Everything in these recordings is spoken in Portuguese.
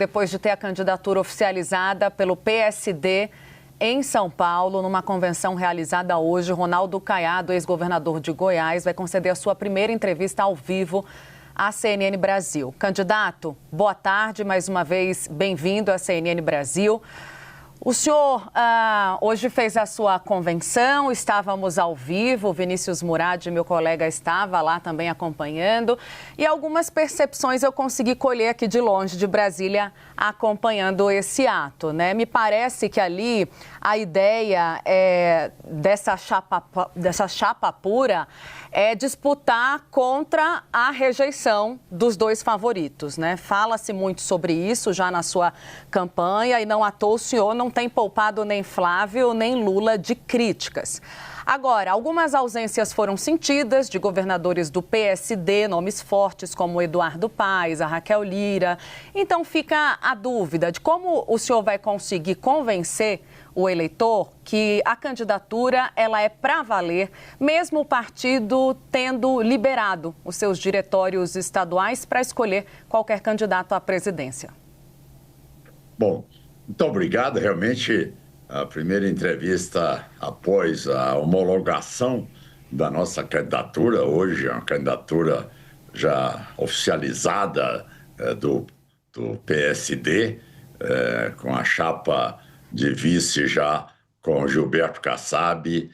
Depois de ter a candidatura oficializada pelo PSD em São Paulo, numa convenção realizada hoje, Ronaldo Caiado, ex-governador de Goiás, vai conceder a sua primeira entrevista ao vivo à CNN Brasil. Candidato, boa tarde, mais uma vez, bem-vindo à CNN Brasil. O senhor hoje fez a sua convenção, estávamos ao vivo, Vinícius Murad, meu colega, estava lá também acompanhando, e algumas percepções eu consegui colher aqui de longe, de Brasília, acompanhando esse ato, né? Me parece que ali a ideia dessa chapa pura é disputar contra a rejeição dos dois favoritos, né? Fala-se muito sobre isso já na sua campanha e não à toa o senhor não tem poupado nem Flávio nem Lula de críticas. Agora, algumas ausências foram sentidas de governadores do PSD, nomes fortes como Eduardo Paes, a Raquel Lira. Então fica a dúvida de como o senhor vai conseguir convencer o eleitor que a candidatura ela é para valer, mesmo o partido tendo liberado os seus diretórios estaduais para escolher qualquer candidato à presidência. Bom, muito obrigado. Realmente, a primeira entrevista após a homologação da nossa candidatura, hoje é uma candidatura já oficializada do PSD, com a chapa de vice já com Gilberto Kassab,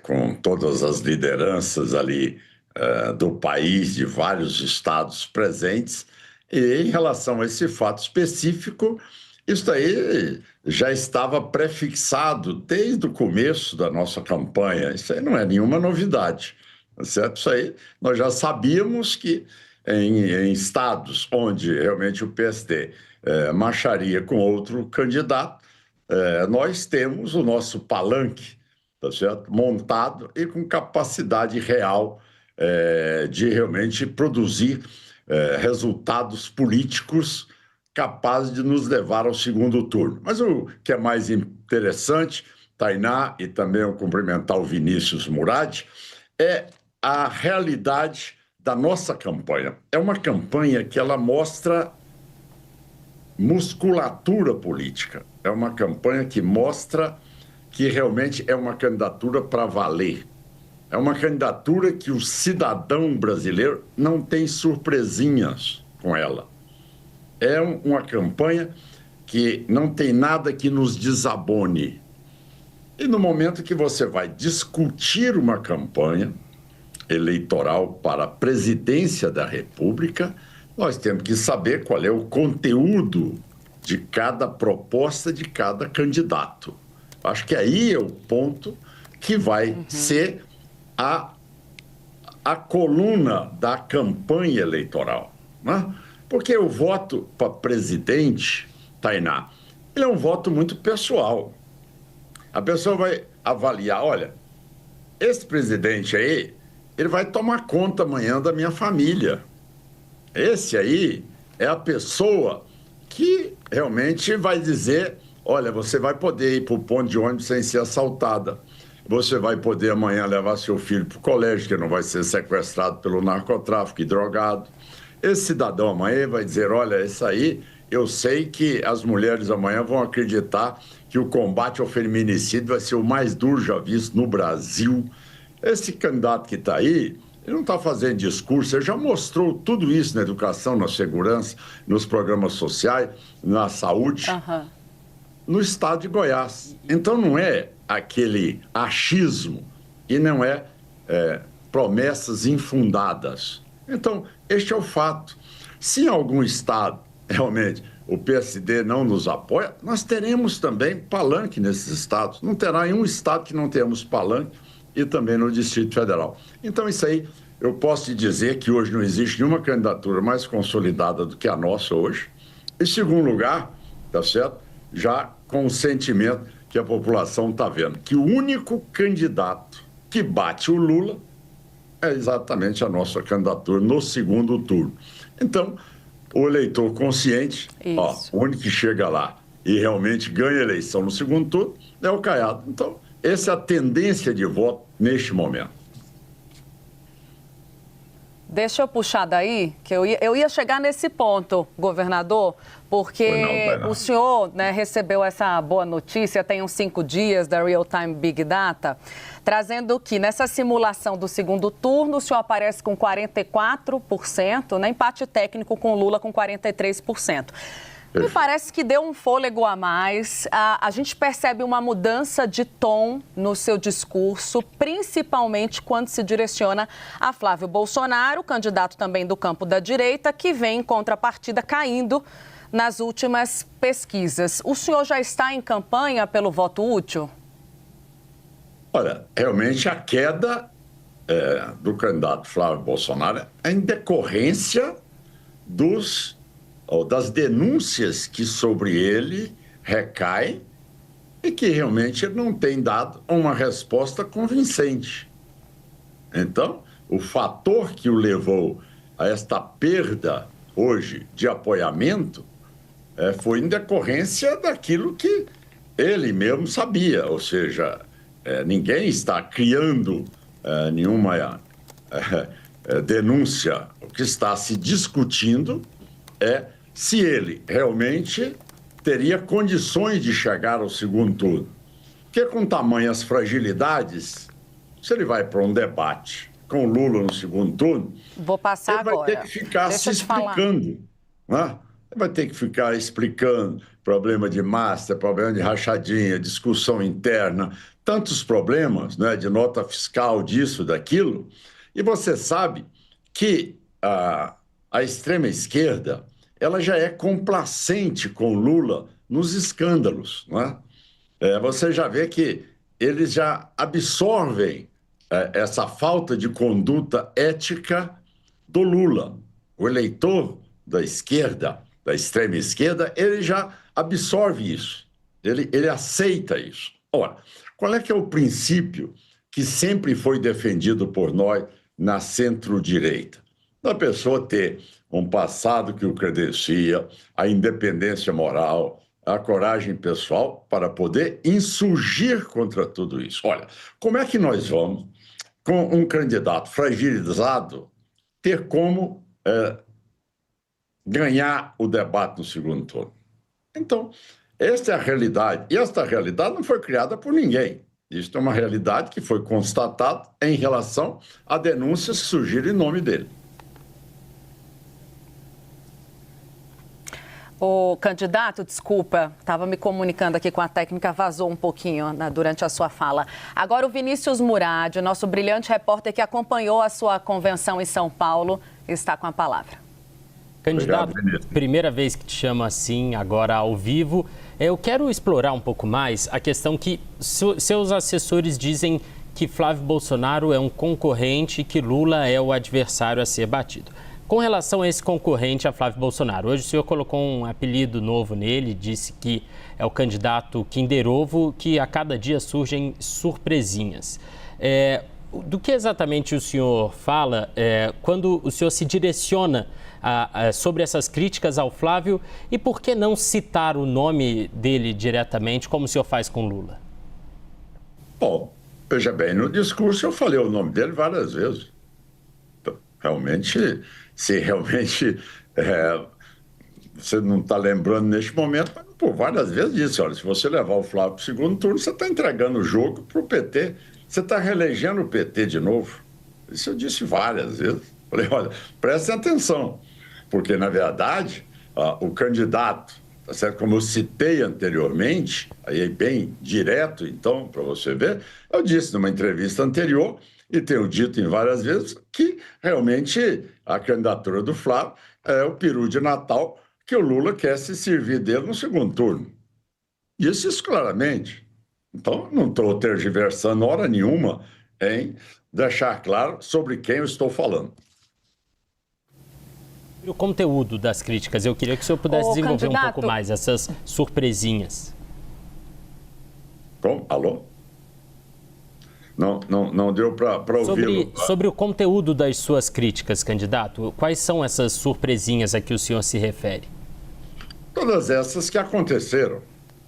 com todas as lideranças ali do país, de vários estados presentes. E em relação a esse fato específico, isso aí já estava prefixado desde o começo da nossa campanha. Isso aí não é nenhuma novidade, certo? Isso aí nós já sabíamos que em estados onde realmente o PSD marcharia com outro candidato, nós temos o nosso palanque, tá certo? Montado e com capacidade real de realmente produzir resultados políticos capazes de nos levar ao segundo turno. Mas o que é mais interessante, Tainá, e também eu cumprimentar o Vinícius Murad, é a realidade da nossa campanha. É uma campanha que ela mostra musculatura política. É uma campanha que mostra que realmente é uma candidatura para valer. É uma candidatura que o cidadão brasileiro não tem surpresinhas com ela. É uma campanha que não tem nada que nos desabone. E no momento que você vai discutir uma campanha eleitoral para a presidência da República, nós temos que saber qual é o conteúdo de cada proposta de cada candidato. Acho que aí é o ponto que vai ser a coluna da campanha eleitoral, né? Porque o voto para presidente, Tainá, ele é um voto muito pessoal. A pessoa vai avaliar, olha, esse presidente aí, ele vai tomar conta amanhã da minha família. Esse aí é a pessoa que realmente vai dizer, olha, você vai poder ir para o ponto de ônibus sem ser assaltada. Você vai poder amanhã levar seu filho para o colégio, que não vai ser sequestrado pelo narcotráfico e drogado. Esse cidadão amanhã vai dizer, olha, isso aí, eu sei que as mulheres amanhã vão acreditar que o combate ao feminicídio vai ser o mais duro já visto no Brasil. Esse candidato que está aí, ele não está fazendo discurso, ele já mostrou tudo isso na educação, na segurança, nos programas sociais, na saúde, no estado de Goiás. Então não é aquele achismo e não é promessas infundadas. Então, este é o fato. Se em algum estado, realmente, o PSD não nos apoia, nós teremos também palanque nesses estados. Não terá em um estado que não tenhamos palanque e também no Distrito Federal. Então, isso aí, eu posso te dizer que hoje não existe nenhuma candidatura mais consolidada do que a nossa hoje. Em segundo lugar, tá certo? Já com o sentimento que a população está vendo, que o único candidato que bate o Lula é exatamente a nossa candidatura no segundo turno. Então, o eleitor consciente, o único que chega lá e realmente ganha a eleição no segundo turno é o Caiado. Então, essa é a tendência de voto neste momento. Deixa eu puxar daí, que eu ia chegar nesse ponto, governador, porque o senhor, né, recebeu essa boa notícia, tem uns 5 dias da Real Time Big Data, trazendo que nessa simulação do segundo turno, o senhor aparece com 44%, né, empate técnico com Lula com 43%. Me parece que deu um fôlego a mais. A gente percebe uma mudança de tom no seu discurso, principalmente quando se direciona a Flávio Bolsonaro, candidato também do campo da direita, que vem em contrapartida caindo nas últimas pesquisas. O senhor já está em campanha pelo voto útil? Olha, realmente a queda do candidato Flávio Bolsonaro é em decorrência das denúncias que sobre ele recaem e que realmente ele não tem dado uma resposta convincente. Então, o fator que o levou a esta perda hoje de apoiamento foi em decorrência daquilo que ele mesmo sabia, ou seja, ninguém está criando nenhuma denúncia. O que está se discutindo é se ele realmente teria condições de chegar ao segundo turno. Porque com tamanhas fragilidades, se ele vai para um debate com o Lula no segundo turno, vou passar ele vai ter que ficar se explicando. Né? Ele vai ter que ficar explicando problema de master, problema de rachadinha, discussão interna, tantos problemas, né, de nota fiscal, disso, daquilo. E você sabe que a extrema-esquerda ela já é complacente com Lula nos escândalos. Não é? Você já vê que eles já absorvem essa falta de conduta ética do Lula. O eleitor da esquerda, da extrema-esquerda, ele já absorve isso, ele aceita isso. Ora, qual é que é o princípio que sempre foi defendido por nós na centro-direita? Da pessoa ter um passado que o credencia, a independência moral, a coragem pessoal para poder insurgir contra tudo isso. Olha, como é que nós vamos, com um candidato fragilizado, ter como ganhar o debate no segundo turno? Então, esta é a realidade. E esta realidade não foi criada por ninguém. Isso é uma realidade que foi constatada em relação a denúncias que surgiram em nome dele. O candidato, desculpa, estava me comunicando aqui com a técnica, vazou um pouquinho durante a sua fala. Agora o Vinícius Murad, nosso brilhante repórter que acompanhou a sua convenção em São Paulo, está com a palavra. Candidato, primeira vez que te chamo assim, agora ao vivo. Eu quero explorar um pouco mais a questão que seus assessores dizem que Flávio Bolsonaro é um concorrente e que Lula é o adversário a ser batido. Com relação a esse concorrente, a Flávio Bolsonaro, hoje o senhor colocou um apelido novo nele, disse que é o candidato Kinder Ovo, que a cada dia surgem surpresinhas. Do que exatamente o senhor fala quando o senhor se direciona sobre essas críticas ao Flávio e por que não citar o nome dele diretamente, como o senhor faz com Lula? Bom, veja bem, no discurso eu falei o nome dele várias vezes. Realmente, se realmente você não está lembrando neste momento, mas por várias vezes disse, olha, se você levar o Flávio para o segundo turno, você está entregando o jogo para o PT. Você está reelegendo o PT de novo. Isso eu disse várias vezes. Falei, olha, prestem atenção, porque, na verdade, o candidato, tá certo? Como eu citei anteriormente, aí é bem direto, então, para você ver, eu disse numa entrevista anterior, e tenho dito em várias vezes, que realmente a candidatura do Flávio é o peru de Natal que o Lula quer se servir dele no segundo turno. Disse isso claramente. Então, não estou tergiversando hora nenhuma em deixar claro sobre quem eu estou falando. O conteúdo das críticas, eu queria que o senhor pudesse desenvolver um pouco mais essas surpresinhas. Como? Alô? Não deu para ouvi-lo. Sobre o conteúdo das suas críticas, candidato, quais são essas surpresinhas a que o senhor se refere? Todas essas que aconteceram,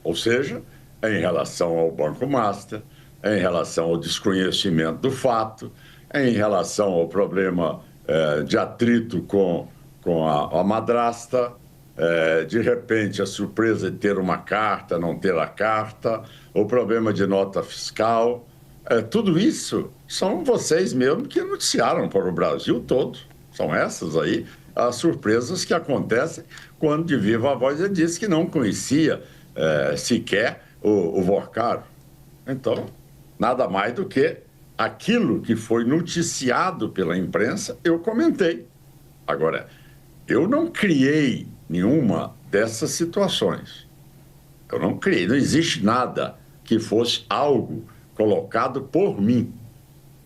ou seja, em relação ao Banco Master, em relação ao desconhecimento do fato, em relação ao problema de atrito com a madrasta, de repente a surpresa de ter uma carta, não ter a carta, o problema de nota fiscal. Tudo isso são vocês mesmos que noticiaram para o Brasil todo. São essas aí as surpresas que acontecem quando de viva voz ele disse que não conhecia sequer o Vorcaro. Então, nada mais do que aquilo que foi noticiado pela imprensa, eu comentei. Agora, eu não criei nenhuma dessas situações. Eu não criei, não existe nada que fosse algo colocado por mim.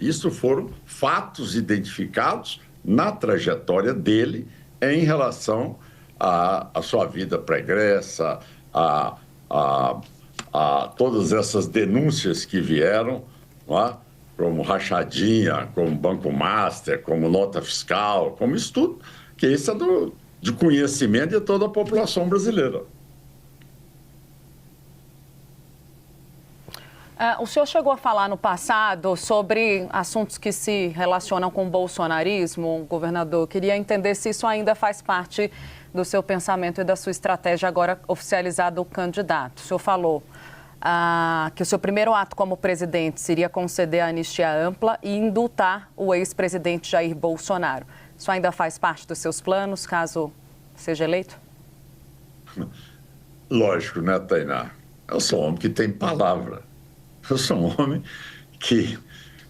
Isso foram fatos identificados na trajetória dele em relação à sua vida pregressa, a todas essas denúncias que vieram, não é? Como rachadinha, como Banco Master, como nota fiscal, como isso tudo, que isso é de conhecimento de toda a população brasileira. O senhor chegou a falar no passado sobre assuntos que se relacionam com o bolsonarismo, governador. Eu queria entender se isso ainda faz parte do seu pensamento e da sua estratégia agora oficializado o candidato. O senhor falou que o seu primeiro ato como presidente seria conceder a anistia ampla e indultar o ex-presidente Jair Bolsonaro. Isso ainda faz parte dos seus planos, caso seja eleito? Lógico, né, Tainá? Eu sou um homem que tem palavra. Eu sou um homem que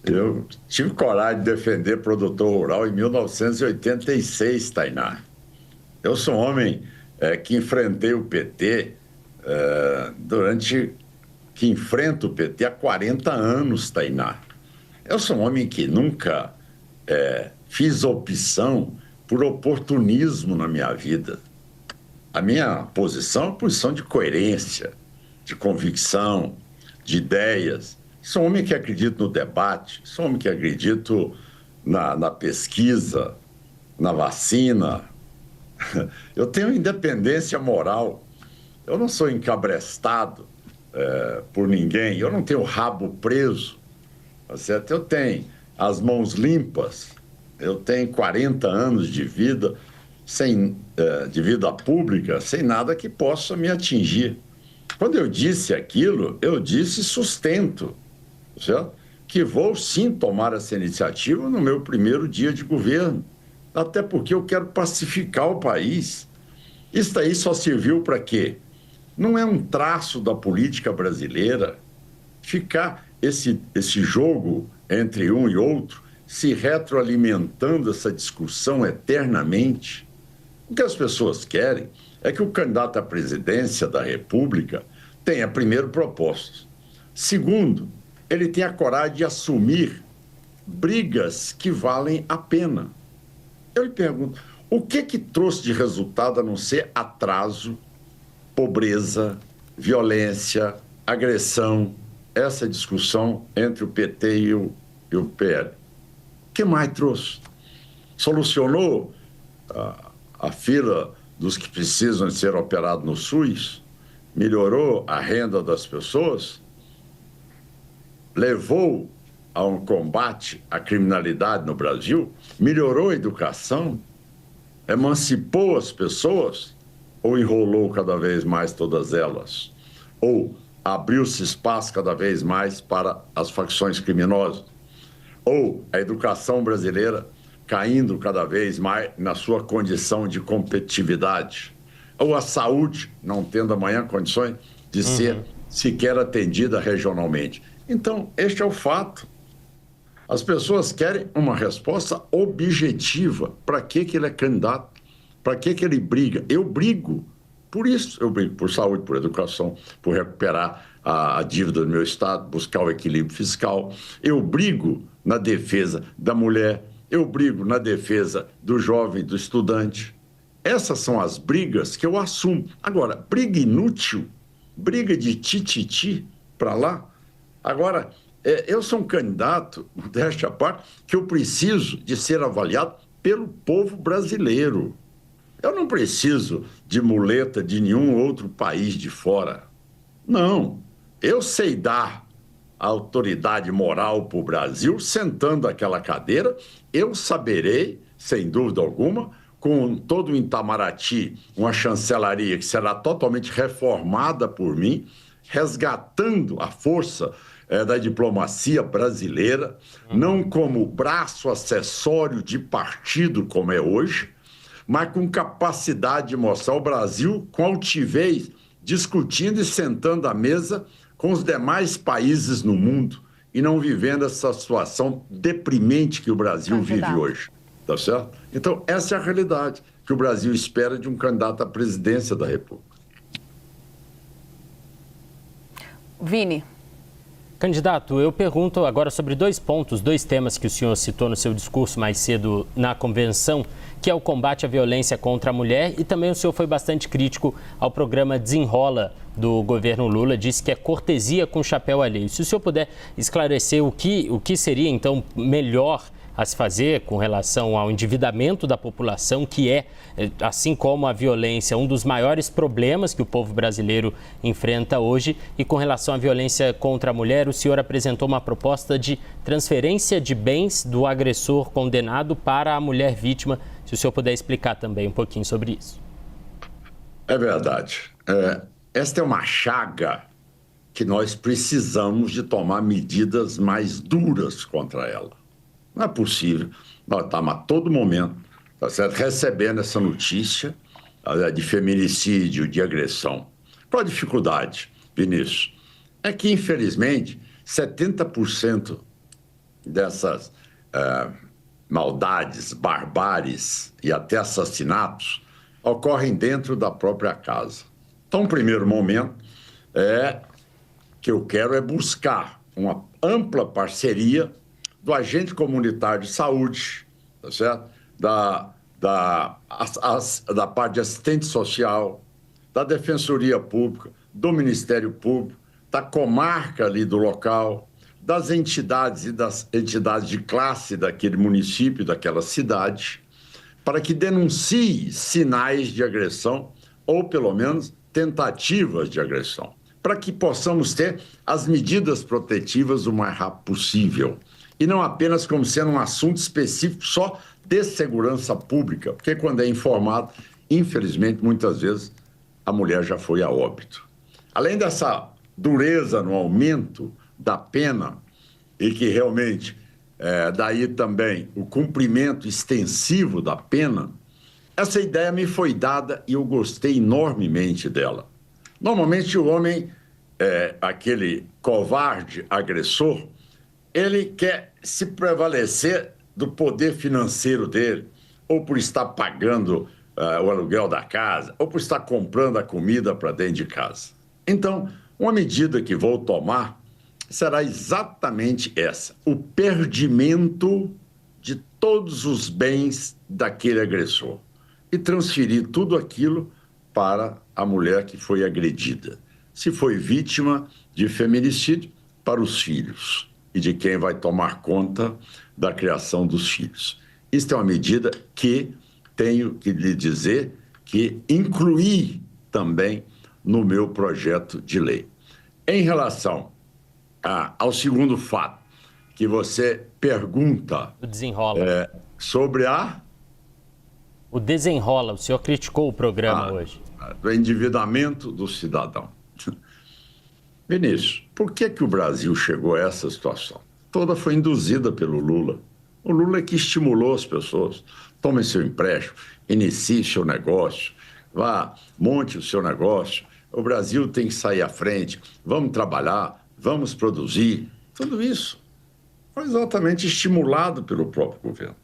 eu tive coragem de defender produtor rural em 1986, Tainá. Eu sou um homem que enfrentei o PT que enfrenta o PT há 40 anos, Tainá. Eu sou um homem que nunca fiz opção por oportunismo na minha vida. A minha posição é uma posição de coerência, de convicção, de ideias. Sou um homem que acredita no debate, sou um homem que acredita na pesquisa, na vacina. Eu tenho independência moral. Eu não sou encabrestado por ninguém. Eu não tenho rabo preso. Tá certo? Eu tenho as mãos limpas. Eu tenho 40 anos de vida, de vida pública, sem nada que possa me atingir. Quando eu disse aquilo, eu disse sustento, certo? Que vou sim tomar essa iniciativa no meu primeiro dia de governo, até porque eu quero pacificar o país. Isso aí só serviu para quê? Não é um traço da política brasileira ficar esse jogo entre um e outro, se retroalimentando essa discussão eternamente. O que as pessoas querem é que o candidato à presidência da República tenha, primeiro, propostas. Segundo, ele tenha a coragem de assumir brigas que valem a pena. Eu lhe pergunto, o que trouxe de resultado a não ser atraso, pobreza, violência, agressão, essa discussão entre o PT e o PL? O que mais trouxe? Solucionou a fila dos que precisam ser operados no SUS? Melhorou a renda das pessoas? Levou a um combate à criminalidade no Brasil? Melhorou a educação? Emancipou as pessoas? Ou enrolou cada vez mais todas elas? Ou abriu-se espaço cada vez mais para as facções criminosas? Ou a educação brasileira caindo cada vez mais na sua condição de competitividade? Ou a saúde não tendo amanhã condições de ser sequer atendida regionalmente? Então, este é o fato. As pessoas querem uma resposta objetiva. Para que ele é candidato? Para que ele briga? Eu brigo por isso. Eu brigo por saúde, por educação, por recuperar a dívida do meu Estado, buscar o equilíbrio fiscal. Eu brigo na defesa da mulher. Eu brigo na defesa do jovem, do estudante. Essas são as brigas que eu assumo. Agora, briga inútil, briga de tititi para lá. Agora, eu sou um candidato, modéstia à parte, que eu preciso de ser avaliado pelo povo brasileiro. Eu não preciso de muleta de nenhum outro país de fora. Não, eu sei dar a autoridade moral para o Brasil, sentando aquela cadeira, eu saberei, sem dúvida alguma, com todo o Itamaraty, uma chancelaria que será totalmente reformada por mim, resgatando a força da diplomacia brasileira, não como braço acessório de partido como é hoje, mas com capacidade de mostrar o Brasil com altivez, discutindo e sentando à mesa com os demais países no mundo e não vivendo essa situação deprimente que o Brasil vive hoje. Tá certo? Então, essa é a realidade que o Brasil espera de um candidato à presidência da República. Vini. Candidato, eu pergunto agora sobre dois pontos, dois temas que o senhor citou no seu discurso mais cedo na convenção, que é o combate à violência contra a mulher, e também o senhor foi bastante crítico ao programa Desenrola do governo Lula, disse que é cortesia com chapéu alheio. Se o senhor puder esclarecer o que seria, então, melhor a se fazer com relação ao endividamento da população, que é, assim como a violência, um dos maiores problemas que o povo brasileiro enfrenta hoje. E com relação à violência contra a mulher, o senhor apresentou uma proposta de transferência de bens do agressor condenado para a mulher vítima. Se o senhor puder explicar também um pouquinho sobre isso. É verdade. Esta é uma chaga que nós precisamos de tomar medidas mais duras contra ela. Não é possível. Nós estamos a todo momento, tá certo, recebendo essa notícia de feminicídio, de agressão. Qual a dificuldade, Vinícius? É que, infelizmente, 70% dessas maldades, barbáries e até assassinatos ocorrem dentro da própria casa. Então, o primeiro momento que eu quero é buscar uma ampla parceria do agente comunitário de saúde, tá certo? Da parte de assistente social, da Defensoria Pública, do Ministério Público, da comarca ali do local, das entidades e das entidades de classe daquele município, daquela cidade, para que denuncie sinais de agressão ou, pelo menos, tentativas de agressão, para que possamos ter as medidas protetivas o mais rápido possível. E não apenas como sendo um assunto específico só de segurança pública, porque quando é informado, infelizmente, muitas vezes, a mulher já foi a óbito. Além dessa dureza no aumento da pena, e que realmente, daí também o cumprimento extensivo da pena, essa ideia me foi dada e eu gostei enormemente dela. Normalmente o homem, aquele covarde agressor, ele quer se prevalecer do poder financeiro dele, ou por estar pagando o aluguel da casa, ou por estar comprando a comida para dentro de casa. Então, uma medida que vou tomar será exatamente essa: o perdimento de todos os bens daquele agressor e transferir tudo aquilo para a mulher que foi agredida. Se foi vítima de feminicídio, para os filhos e de quem vai tomar conta da criação dos filhos. Isso é uma medida que tenho que lhe dizer que incluí também no meu projeto de lei. Em relação ao segundo fato, que você pergunta... O Desenrola. Sobre O Desenrola. O senhor criticou o programa hoje. Do endividamento do cidadão. Vinícius, por que o Brasil chegou a essa situação? Toda foi induzida pelo Lula. O Lula é que estimulou as pessoas. Tome seu empréstimo, inicie seu negócio, vá, monte o seu negócio. O Brasil tem que sair à frente, vamos trabalhar, vamos produzir. Tudo isso foi exatamente estimulado pelo próprio governo.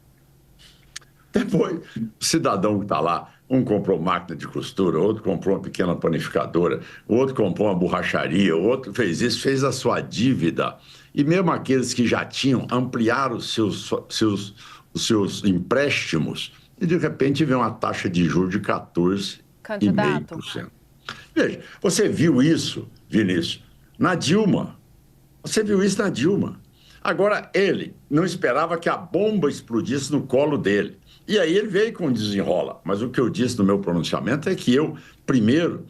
Depois, o cidadão que está lá, um comprou máquina de costura, outro comprou uma pequena panificadora, o outro comprou uma borracharia, o outro fez isso, fez a sua dívida. E mesmo aqueles que já tinham, ampliaram os seus empréstimos e, de repente, vem uma taxa de juros de 14,5%. Veja, você viu isso, Vinícius, na Dilma. Você viu isso na Dilma. Agora, ele não esperava que a bomba explodisse no colo dele. E aí ele veio com o Desenrola. Mas o que eu disse no meu pronunciamento é que eu, primeiro,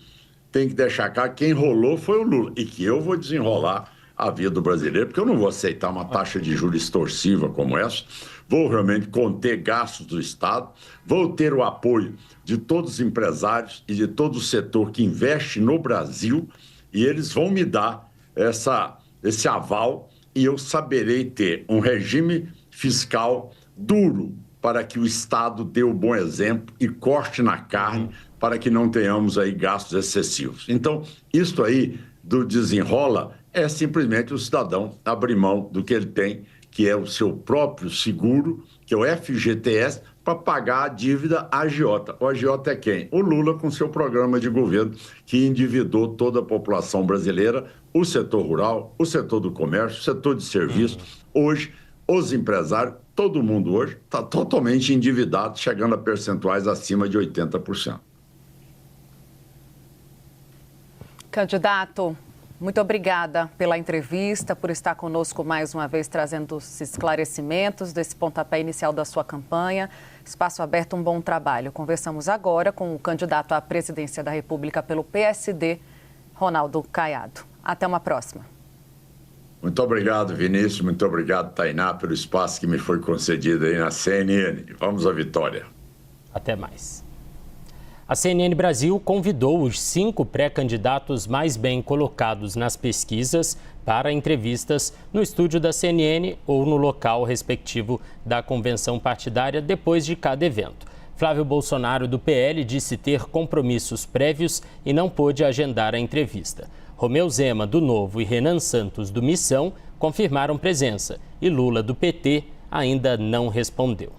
tenho que deixar claro que quem rolou foi o Lula. E que eu vou desenrolar a vida do brasileiro, porque eu não vou aceitar uma taxa de juros extorsiva como essa. Vou realmente conter gastos do Estado, vou ter o apoio de todos os empresários e de todo o setor que investe no Brasil, e eles vão me dar esse aval, e eu saberei ter um regime fiscal duro para que o Estado dê o bom exemplo e corte na carne para que não tenhamos aí gastos excessivos. Então, isso aí do desenrola é simplesmente o cidadão abrir mão do que ele tem, que é o seu próprio seguro, que é o FGTS, para pagar a dívida agiota. O agiota é quem? O Lula com seu programa de governo, que endividou toda a população brasileira, o setor rural, o setor do comércio, o setor de serviços. Hoje, os empresários, todo mundo hoje está totalmente endividado, chegando a percentuais acima de 80%. Candidato, muito obrigada pela entrevista, por estar conosco mais uma vez, trazendo os esclarecimentos desse pontapé inicial da sua campanha. Espaço aberto, um bom trabalho. Conversamos agora com o candidato à presidência da República pelo PSD, Ronaldo Caiado. Até uma próxima. Muito obrigado, Vinícius. Muito obrigado, Tainá, pelo espaço que me foi concedido aí na CNN. Vamos à vitória. Até mais. A CNN Brasil convidou os 5 pré-candidatos mais bem colocados nas pesquisas para entrevistas no estúdio da CNN ou no local respectivo da convenção partidária depois de cada evento. Flávio Bolsonaro, do PL, disse ter compromissos prévios e não pôde agendar a entrevista. Romeu Zema, do Novo, e Renan Santos, do Missão, confirmaram presença. E Lula, do PT, ainda não respondeu.